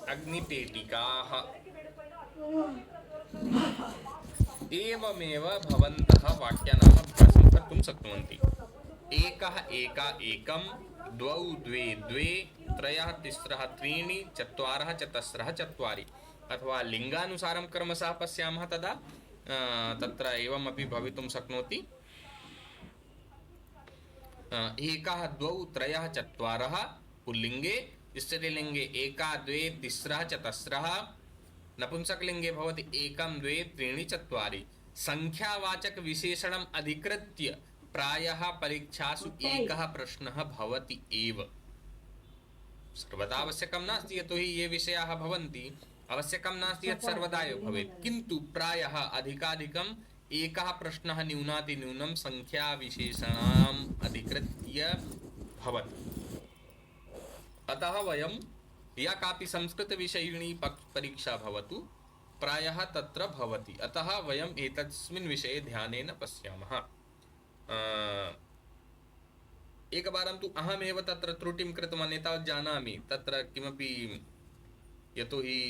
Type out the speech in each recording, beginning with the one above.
अग्निपेटिकाः। एवमेव भवन्तः वाक्यानामभ्यासं कर्तुं शक्नुवन्ति। एकः एका एकं, द्वौ द्वे द्वे, त्रयः तिस्रः त्रीणि, चत्वारः चतस्रः चत्वारि। अथवा लिङ्गानुसारं क्रमशः पश्यामः तदा तत्र एवमपि भवितुं शक्नोति। एकः द्वौ त्रयः चत्वारः पुल्लिङ्गे, स्त्रीलिङ्गे एका द्वे तिस्रः चतस्रः, नपुंसकलिङ्गे भवति एकं द्वे त्रीणि चत्वारि। संख्यावाचक विशेषणम् अधिकृत्य प्रायः परीक्षासु एकः प्रश्नः भवति एव। सर्वदा आवश्यकं नास्ति, यतोहि ये विषयाः भवन्ति आवश्यकं नास्ति यत् सर्वदा एव भवेत्, किन्तु प्रायः अधिकाधिकम् एकः प्रश्नः न्यूनातिन्यूनं संख्याविशेषणाम् अधिकृत्य भवति। अतः वयं या कापि संस्कृतविषयिणी परीक्षा भवतु प्रायः तत्र भवति। अतः वयम् एतस्मिन् विषये ध्यानेन पश्यामः। एकवारं तु अहमेव तत्र त्रुटिं कृतवान्, एतावत् जानामि। तत्र किमपि, यतोहि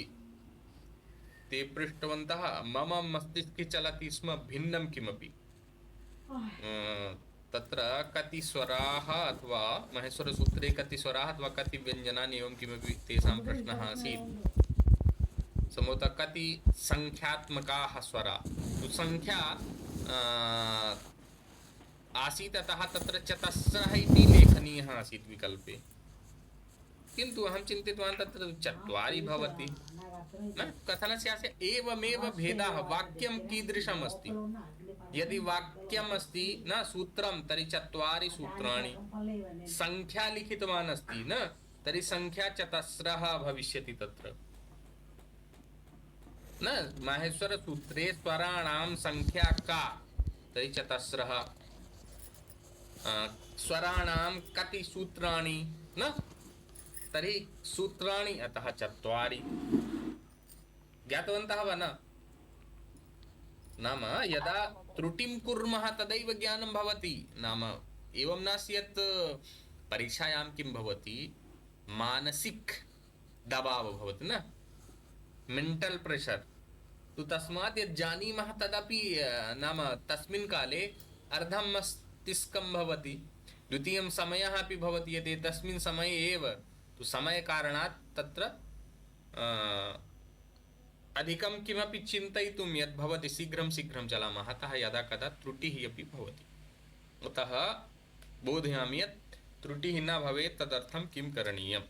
ते पृष्टवन्तः, मम मस्तिष्के चलति स्म भिन्नं किमपि। तत्र कति स्वराः अथवा महेश्वरसूत्रे कति स्वराः अथवा कति व्यञ्जनानि एवं किमपि तेषां प्रश्नः आसीत्। सम्भवतः कति संख्यात्मकाः स्वराः, तो संख्या आसीत्, अतः तत्र चतस्रः इति लेखनीयः आसीत् विकल्पे, किन्तु अहं चिन्तितवान् तत्र चत्वारि भवति न। कथनस्य एवमेव भेदाः। वाक्यं कीदृशम् अस्ति, यदि वाक्यम् अस्ति न सूत्रं तर्हि चत्वारि सूत्राणि, संख्या लिखितवान् अस्ति न तर्हि संख्या चतस्रः भविष्यति तत्र न। माहेश्वरसूत्रे स्वराणां संख्या का, तर्हि चतस्रः। स्वराणां कति सूत्राणि न, तर्हि सूत्राणि, अतः चत्वारि। ज्ञातवन्तः वा न? नाम यदा त्रुटिं कुर्मः तदैव ज्ञानं भवति। नाम एवं नास्ति यत् परीक्षायां किं भवति, मानसिक दबाव भवति न, मेंटल प्रेशर। तो तस्मात् यत् जानीमः तदपि नाम तस्मिन् काले अर्धं मस्तिष्कं भवति, द्वितीयं समयः अपि भवति। यत् तस्मिन् समये एव तो समयकारणात् तत्र अधिकं किमपि चिन्तयितुं यत् भवति शीघ्रं शीघ्रं चलामः, अतः यदा कदा त्रुटिः अपि भवति। अतः बोधयामि यत् त्रुटिः न भवेत्, तदर्थं किं करणीयम्।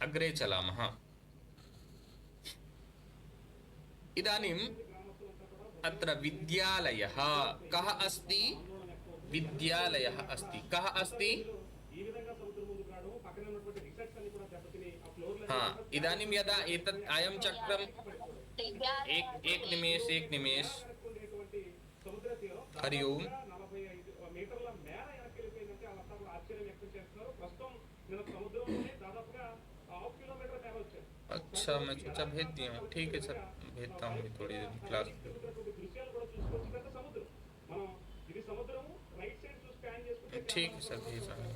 अग्रे चलामः। इदानीम् अत्र विद्यालयः कः अस्ति? विद्यालयः अस्ति। कः अस्ति? हाँ, इदानीं यदा एतत् अयं चक्रम् एक निमेष हरि ओम्। अच्छा, मैं सोचा भेज दिया हूँ। ठीक है सर, भेजता हूँ थोड़ी देर क्लास। ठीक है सर, भेज रहा हूँ।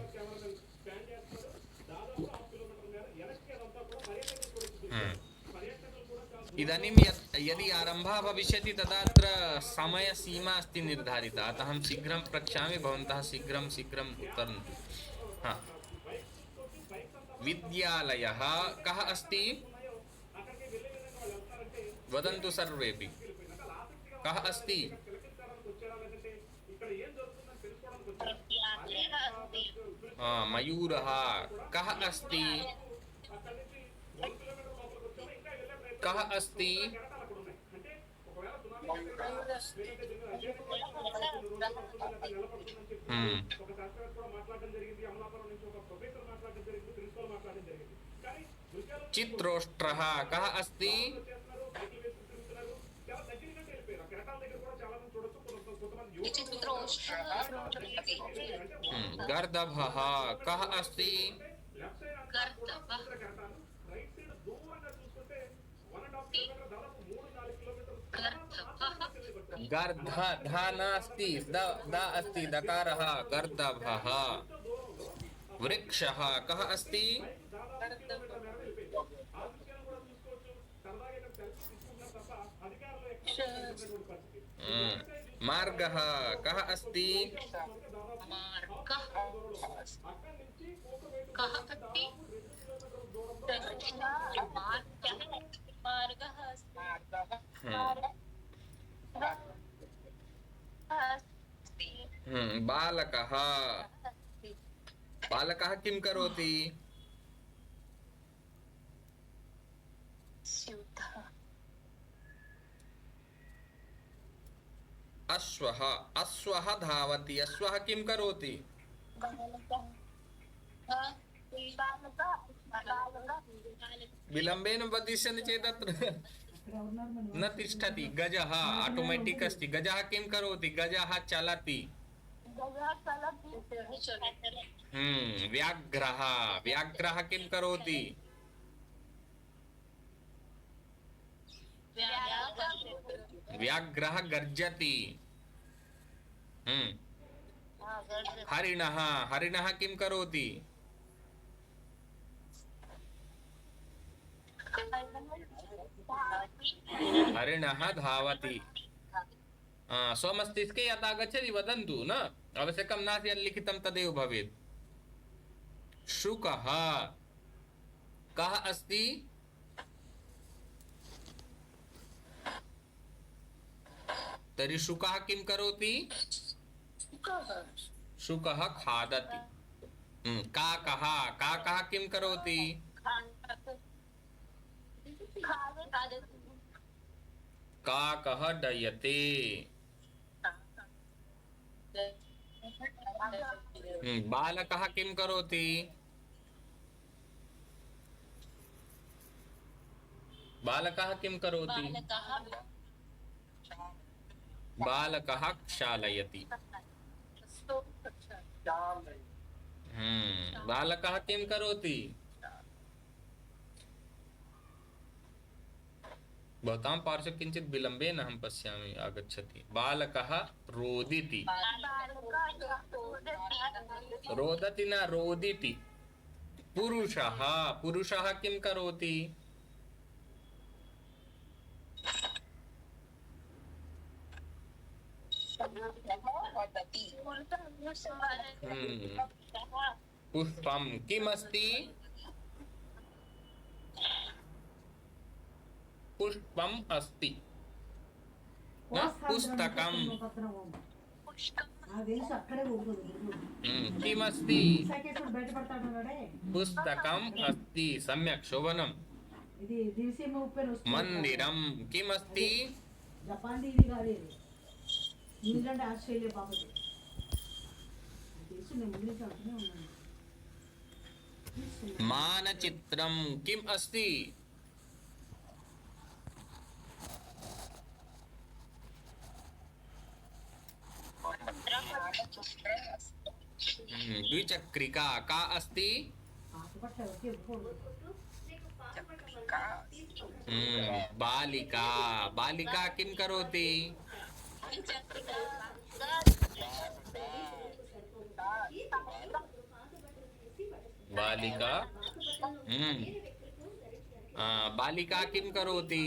इदानीं यदि आरम्भः भविष्यति तदा अत्र समयसीमा अस्ति निर्धारिता, अतः अहं शीघ्रं प्रक्षामि, भवन्तः शीघ्रं उत्तरन्तु। हाँ, विद्यालयः कः अस्ति? वदन्तु सर्वेपि, कः अस्ति? मयूरः। कः अस्ति? कः अस्ति? चित्रोष्ट्रः। कः अस्ति? गर्दभः। कः अस्ति? गर्ध धा नास्ति द द अस्ति दकारः गर्दभः। वृक्षः कः अस्ति? मार्गः कः अस्ति? बालकः बालकः किं करोति? अश्वः अश्वः धावति। अश्वः किं करोति? विलम्बेन वदिष्यन्ति चेत् अत्र न तिष्ठति। गजः ऑटोमेटिक अस्ति। गजः किं करोति? गजः चलति। व्याघ्रः व्याघ्रः किं करोति? व्याघ्रः गर्जति। हरिणः हरिणः किं करोति? हरिणः धावति। स्वमस्तिष्के यत् आगच्छति वदन्तु, न आवश्यकं नास्ति यत् लिखितं तदेव भवेत्। शुकः कः अस्ति? तर्हि शुकः किं करोति? शुकः खादति। काकः काकः किं करोति? काकः डयते। बालकः किं करोति? बालकः किं करोति? बालकः क्षालयति। बालकः किं करोति? भवतां पार्श्वे किञ्चित् विलम्बेन अहं पश्यामि आगच्छति। बालकः रोदिति। रोदति न रोदिति। पुरुषः पुरुषः किं करोति? पुष्पं किमस्ति? पुष्पम् अस्ति न पुस्तकं। किमस्ति? पुस्तकम् अस्ति। सम्यक् शोभनम्। मन्दिरं किमस्ति? मानचित्रं किम् अस्ति? द्विचक्रिका का अस्ति? बालिका बालिका किं करोति? बालिका बालिका किं करोति?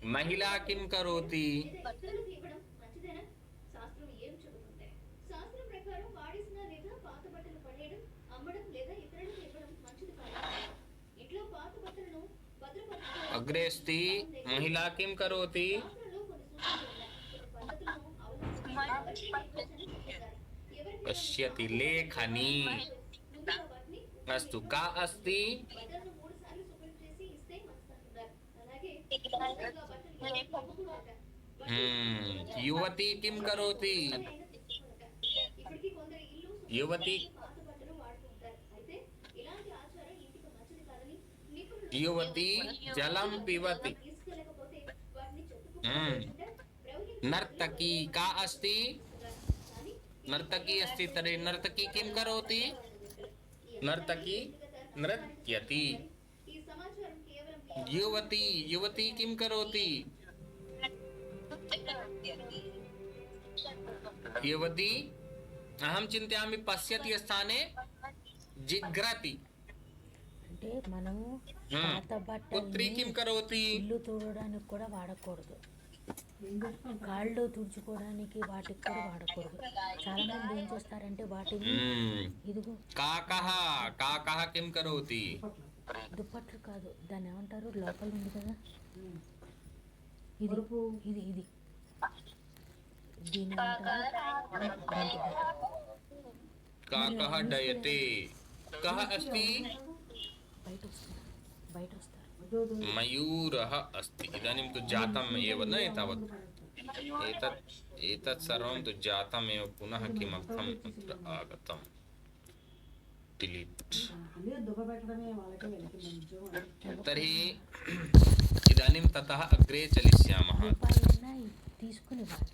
महिला किं करोति? अग्रे अस्ति महिला किं करोति? पश्यति लेखनी। अस्तु का अस्ति? युवती किं करोति? युवती युवती जलं पिबति। नर्तकी का अस्ति? नर्तकी अस्ति। तर्हि नर्तकी किं करोति? नर्तकी नृत्यति। युवती युवती किं करोति? युवती अहं चिन्तयामि पश्यति स्थाने जिघ्रति। అంటే మనము हम्म। పాత पुत्री బట్టల్ని किं करोति? ఇల్లు తుడవడానికి కూడా వాడకూడదు, కాళ్ళు తుడుచుకోవడానికి వాటికి కూడా వాడకూడదు. చాలా మంది ఏం చేస్తారంటే వాటిని हम्म। ఇదిగో काकः काकः किं करोति? దుప్పట్లు కాదు, దాన్ని ఏమంటారు, లోపల ఉంది కదా, ఇది ఇది ఇది దీని ఏమంటారు, काकः डयते। कः अस्ति? బయట వస్తారు, బయట వస్తారు. मयूरः अस्ति। इदानीं तु जातम् एव न एतावत्। एतत् सर्वं तु जातमेव, पुनः किमर्थम् अत्र आगतम्? डिलीट्। तर्हि इदानीं ततः अग्रे चलिष्यामः। రూపాయలైనా తీసుకుని వాట.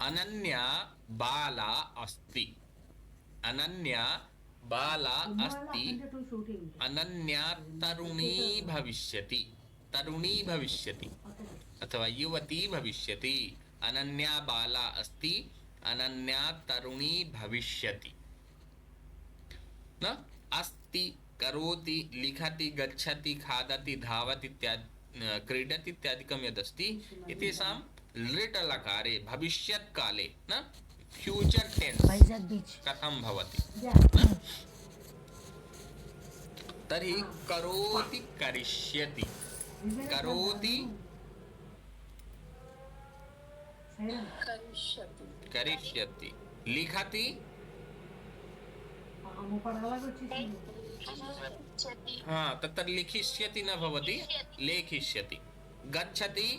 अनन्या बाला अस्ति। अनन्या बाला अस्ति। अनन्या तरुणी भविष्यति। तरुणी भविष्यति अथवा युवती भविष्यति। अनन्या बाला अस्ति। अनन्या तरुणी भविष्यति। न अस्ति, करोति, लिखति, गच्छति, खादति, धावति इत्यादि, क्रीडति इत्यादिकं यदस्ति एतेषां लिट् लकारे भविष्यत् काले न फ्यूचर टेन्स వైజాగ్ బీచ్ कथं भवति? तर्हि करोति, करिष्यति, करोति, करिष्यति, लिखति, हाँ तत्र लिखिष्यति न भवति, लेखिष्यति। गच्छति,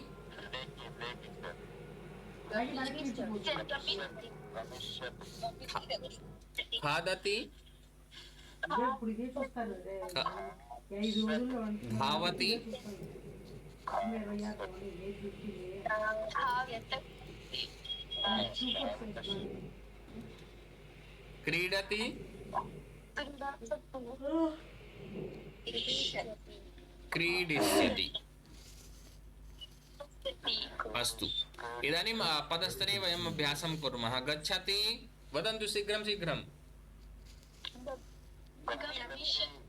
खादति, धावति, क्रीडति, क्रीडिष्यति। अस्तु, इदानीं पदस्तरे वयम् अभ्यासं कुर्मः। गच्छति, वदन्तु शीघ्रं शीघ्रं।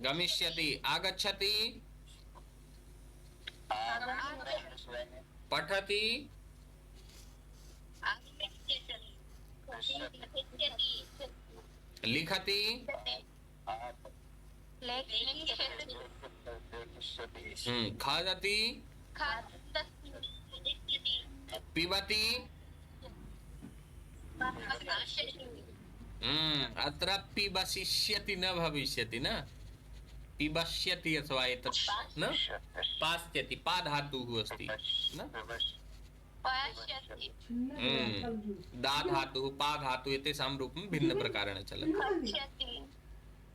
गमिष्यति, आगच्छति, पठति, लिखति, खादति, पिबति, अत्र पिबसिष्यति न भविष्यति न, पिबष्यति अथवा एतत् न पास्यति, पा धातुः अस्ति न, दा धातुः, पा धातुः एतेषां रूपं भिन्नप्रकारेण चलति।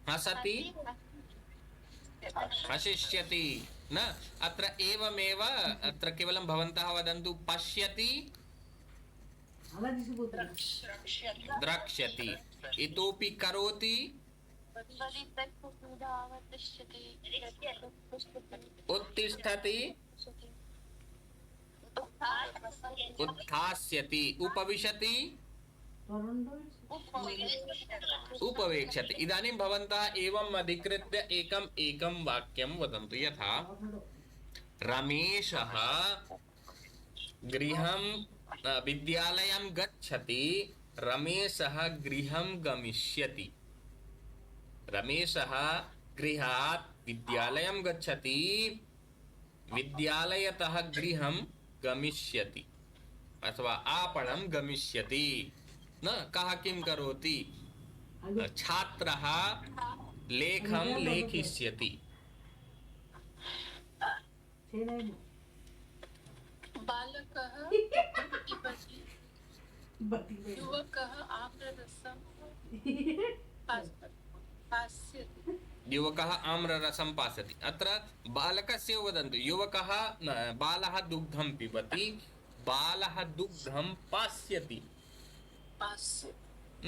हसति, हसिष्यति न, अत्र एवमेव, अत्र केवलं भवन्तः वदन्तु पश्यति, द्रक्ष्यति, इतोपि करोति, उत्तिष्ठति, उत्थास्यति, उपविशति, उपवेक्ष्यति। इदानीं भवन्तः एवम् अधिकृत्य एकम् एकं वाक्यं वदन्तु। यथा रमेशः गृहं विद्यालयं गच्छति, रमेशः गृहं गमिष्यति। रमेशः गृहात् विद्यालयं गच्छति, विद्यालयतः गृहं गमिष्यति अथवा आपणं गमिष्यति न। कः किं करोति? छात्रः लेखं लेखिष्यति। बालकः युवकः आम्ररसं पास्यति। युवकः आम्ररसं पास्यति। अत्र बालकस्य वदन्तु। युवकः बालः दुग्धं पिबति, बालः दुग्धं पास्यति पास्य न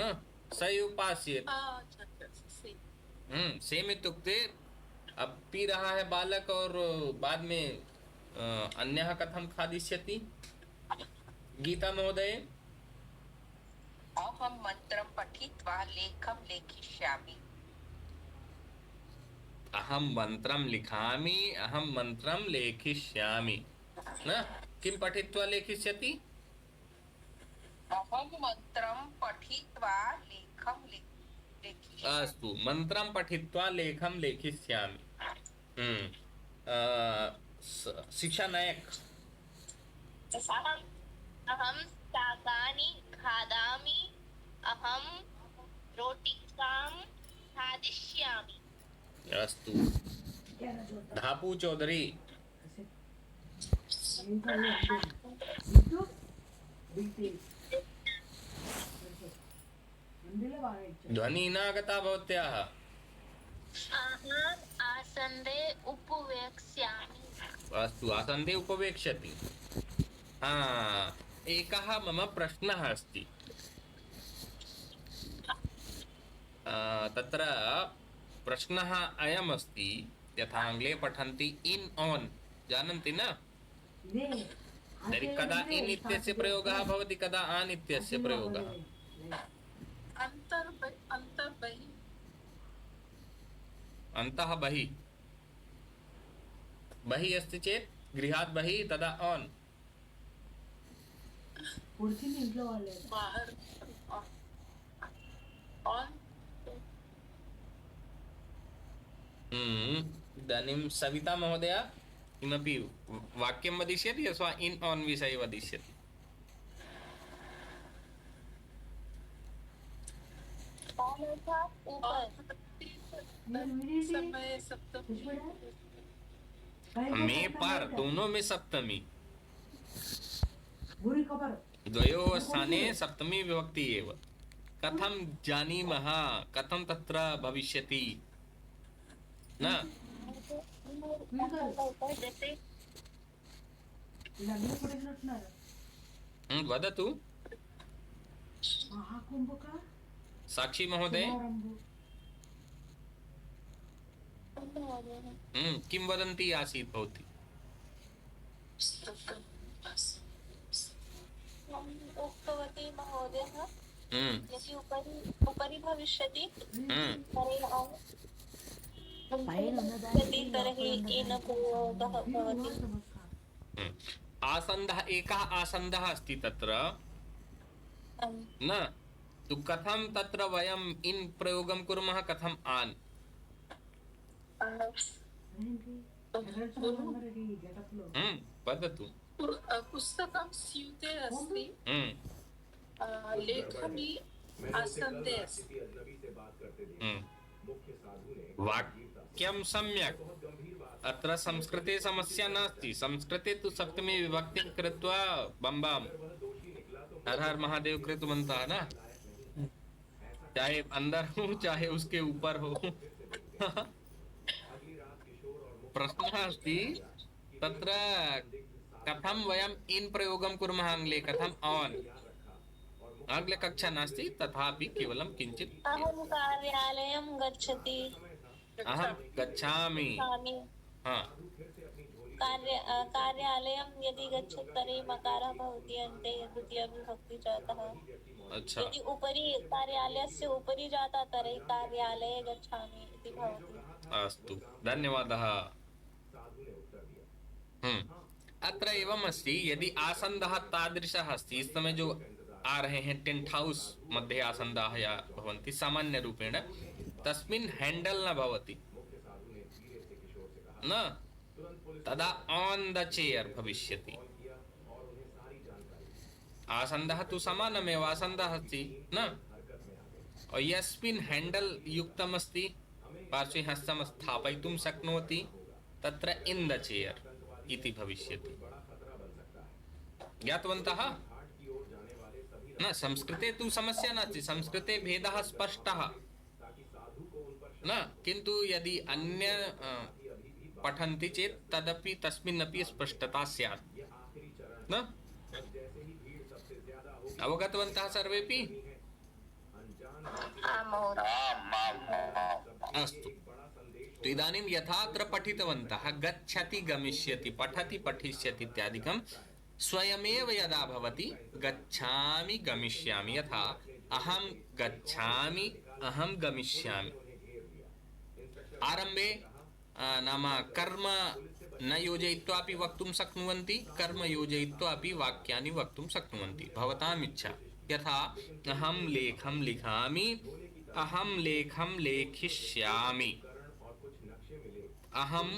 स उपास्येत। अच्छा अच्छा से सेम इत्युक्ते अब पी रहा है बालक और बाद में अन्यः कथं खादिष्यति। गीता महोदय। अहं मन्त्रं पठित्वा लेखं लेखिष्यामि। अहं मन्त्रं लिखामि, अहं मन्त्रं लेखिष्यामि न किं पठित्वा लेखिष्यति। अहं मन्त्रं पठित्वा लेखं लेखिष्यामि। अस्तु, मन्त्रं पठित्वा लेखं लेखिष्यामि। शिक्षा नायक। अहं शाकानि खादामि, अहं रोटिकां खादिष्यामि। अस्तु, धापू चौधरी। ध्वनि नागता भवत्याः। अहम् आसन्दे उपवेक्ष्यामि। अस्तु, आसन्दे उपवेक्ष्यति। एकः मम प्रश्नः अस्ति। तत्र प्रश्नः अयम् अस्ति, यथा आङ्ग्ले पठन्ति इन् आन्, जानन्ति न? तर्हि कदा इन् इत्यस्य प्रयोगः भवति, कदा आन् इत्यस्य प्रयोगः? अंतर बहिः अन्तः बहिः। बहिः अस्ति चेत् गृहात् बहिः, तदा आन्। बाहर ऑन इदानीं सविता महोदया किमपि वाक्यं वदिष्यति अथवा इन् आन् विषये वदिष्यति? समय सप्तमी मे पर दोनों में सप्तमी, द्वयोः स्थाने सप्तमी विभक्ति एव। कथं जानीमः कथं तत्र भविष्यति न? वदतु साक्षी महोदय। किं वदन्ती आसीत् भवती? उक्तवती महोदयः, यदि उपरि भविष्यति तर्हि येन प्रयोगः भवति। आसन्दः, एकः आसन्दः अस्ति तत्र न, तु कथं तत्र वयम् इन् प्रयोगं कुर्मः, कथम् आन्? वदतु। पुस्तकं स्यूते अस्ति, लेखनी आसन्दे अस्ति। वाक्यं सम्यक्। अत्र संस्कृते समस्या नास्ति। संस्कृते तु सप्तमी विभक्तिं कृत्वा बम बम हर हर महादेव कृतवन्तः न, चाहे अंदर हो चाहे उसके ऊपर हो। प्रश्नः अस्ति तत्र कथं वयम् इन् प्रयोगं कुर्मः आङ्ग्ले, कथम् आन्। आङ्ग्ले कक्षा नास्ति, तथापि केवलं किञ्चित्। अहं कार्यालयं गच्छति। अहं गच्छामि। कार्यालयं यदि गच्छति तर्हि मकारः भवति अन्ते, द्वितीया विभक्ति जातः। अच्छा, यदि उपरि कार्यालयस्य उपरि जाता तर्हि कार्यालये गच्छामि इति भवति। अस्तु, धन्यवादः। अत्र एवम् अस्ति, यदि आसन्दः तादृशः अस्ति, इस समय जो आ रहे हैं टेंट हाउस मध्ये आसन्दाः या भवन्ति सामान्यरूपेण, तस्मिन् हैंडल न भवति न, तदा ऑन द चेयर भविष्यति। आसन्दः तु समानमेव, आसन्दः अस्ति न, और यस्मिन् हैंडल युक्तम् अस्ति, पार्श्वे हस्तं स्थापयितुं शक्नोति, तत्र इन द चेयर इति भविष्यति। ज्ञातवन्तः न? संस्कृते तु समस्या नास्ति, संस्कृते भेदः स्पष्टः न, किन्तु यदि अन्य पठन्ति चेत् तदपि तस्मिन्नपि स्पष्टता स्यात् न। अवगतवन्तः सर्वेपि? आम् महोदय। अस्तु, तो इदानीं यथात्र पठितवन्तः गच्छति गमिष्यति पठति पठिष्यति इत्यादिकं स्वयमेव यदा भवति गच्छामि गमिष्यामि, यथा अहं गच्छामि अहं गमिष्यामि, आरम्भे नाम कर्म न योजयित्वापि वक्तुं शक्नुवन्ति, कर्म योजयित्वापि वाक्यानि वक्तुं शक्नुवन्ति, भवताम् इच्छा। यथा अहं लेखं लिखामि, अहं लेखं लेखिष्यामि, अहम्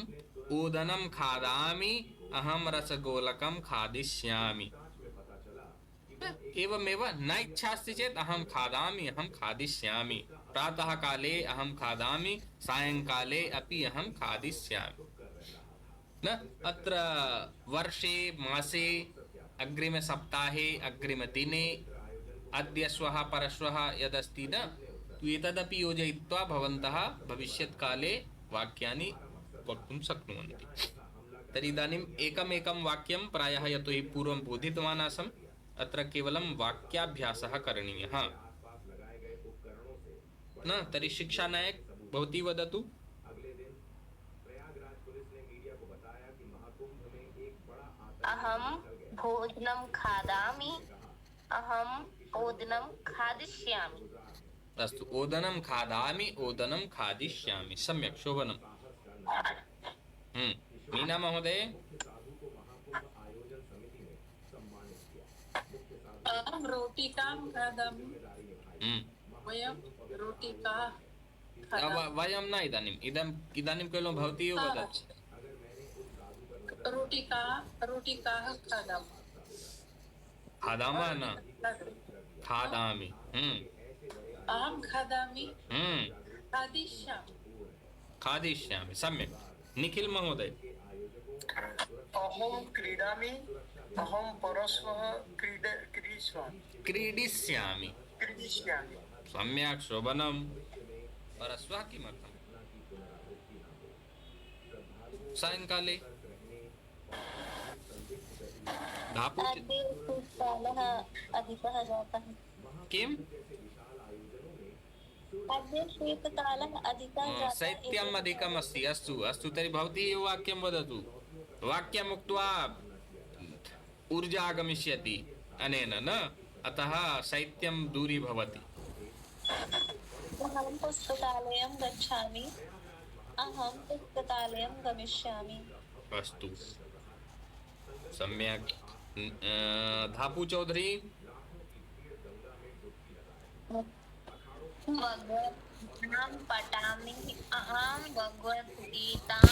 ओदनं खादामि, अहं रसगोलकं खादिष्यामि। एवमेव न इच्छा अस्ति चेत् अहं खादामि अहं खादिष्यामि, प्रातः काले अहं खादामि, सायंकाले अपि अहं खादिष्यामि। न अत्र वर्षे मासे अग्रिमसप्ताहे अग्रिमदिने अद्य श्वः परश्वः यदस्ति न, एतदपि योजयित्वा भवन्तः भविष्यत्काले वाक्यानि वक्तुं शक्नुवन्ति। तर्हि इदानीम् एकमेकं वाक्यं प्रायः यतोहि पूर्वं बोधितवान् आसम्, अत्र केवलं वाक्याभ्यासः करणीयः न। तर्हि शिक्षानायक भवती वदतु। अहं भोजनं खादामि, अहं ओदनं खादिष्यामि। अस्तु, ओदनं खादामि ओदनं खादिष्यामि, सम्यक्, शोभनम्। मीना महोदय। अहं रोटिकां खादामि, वयं रोटिका वयं न, इदानीं केवलं भवती एव वदतु। रोटिकाः खादामि। खादामः न, खादामि। अहं खादामि, खादिष्यामि। खादिष्यामि, सम्यक्। निखिल महोदय। अहं क्रीडामि, अहं परश्वः क्रीडिष्यामि। क्रीडिष्यामि, सम्यक्, शोभनम्। परश्वः किमर्थम्? सायंकाले। धापुच अद्य शीतकालः अधिकः जातः। किम्? अद्य शीतकालः अधिकः जातः। शैत्यम् अधिकम् अस्ति। अस्तु अस्तु, तर्हि भवती एव वाक्यं वदतु। वाक्यम् उक्त्वा ऊर्जा आगमिष्यति अनेन न, अतः शैत्यं दूरी भवति। अहं पुस्तकालयं गच्छामि, अहं पुस्तकालयं गमिष्यामि। अस्तु, सम्यक्। धापु चौधरी। भगवद्गीतां पठामि, अहं भगवद्गीतां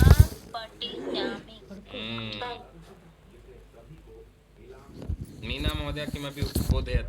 पठिष्यामि। मीना महोदय किमपि बोधयति?